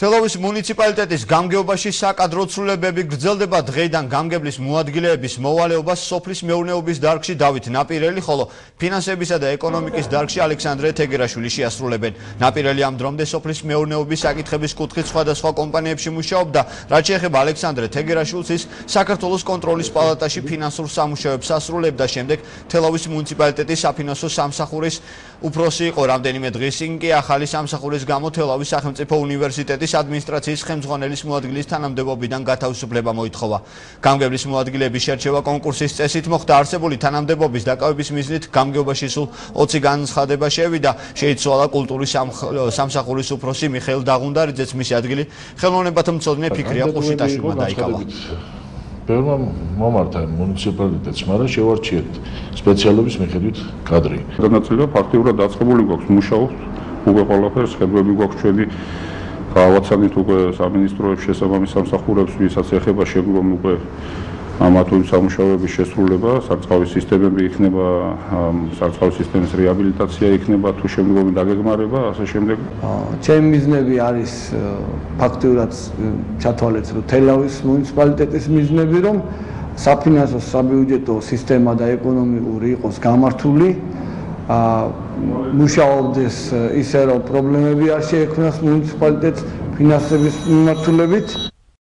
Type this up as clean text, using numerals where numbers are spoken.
თელავის მუნიციპალიტეტის გამგეობაში საკადრო ცვლილებები გრძელდება. დღეიდან გამგებლის მოადგილეების მოვალეობას სოფლის მეურნეობის დარგში დავით ნაპირელი, ხოლო ფინანსებისა და ეკონომიკის დარგში ალექსანდრე თეგერაშვილი შეასრულებენ. ნაპირელი ამ დრომდე სოფლის მეურნეობის საკითხების კუთხით სხვადასხვა კომპანიებში მუშაობდა. რაც შეეხება ალექსანდრე თეგერაშვილს, ის საქართველოს კონტროლის პალატაში ფინანსურ სამუშაოებს ასრულებდა. შემდეგ თელავის მუნიციპალიტეტის საფინანსო სამსახურის უფროსი იყო. რამდენიმე დღის წინ კი ახალი სამსახურის გამო თელავის სახელმწიფო უნივერსიტეტის ადმინისტრაციის ხელმძღვანელის მოადგილის თანამდებობიდან გათავისუფლება მოითხოვა. გამგებლის მოადგილეების შერჩევა კონკურსის წესით მოხდა. არსებული თანამდებობის დაკავების მიზნით გამგეობაში სულ 20 განცხადება შევიდა. შეიცვალა კულტურის სამსახურის უფროსი მიხეილ დაღუნდარიძეც, მისი ადგილი ხელოვნებათა მცოდნე ფიქრია ყუშიტაშვილმა დაიკავა. ბევრმა მომართა მუნიციპალიტეტს, მაგრამ შევარჩიეთ სპეციალობის მიხედვით კადრი. განაწილება ფაქტიურად დაწყებული გვაქვს, მუშაობს უკვე ყველაფერს, ხედვები გვაქვს ჩვენი გავაცანით უკვე სამინისტროებს შესაბამის სამსახურებს, ვისაც ეხება შემდგომ უკვე ამათული სამუშაოების შესრულება, სარწყავი სისტემები იქნება, სარწყავი სისტემის რეაბილიტაცია იქნება, თუ შემდგომი დაგეგმარება, ასე შემდეგ. ჩემი მიზნები არის ფაქტიურად ჩათვალეთ, რომ თელავის მუნიციპალიტეტის მიზნები, რომ საფინანსო საბიუჯეტო სისტემა და ეკონომიკური იყოს გამართული, მუშაობდეს ისე, რომ პრობლემები არ შეექმნას მუნიციპალიტეტს ფინანსების მიმართულებით.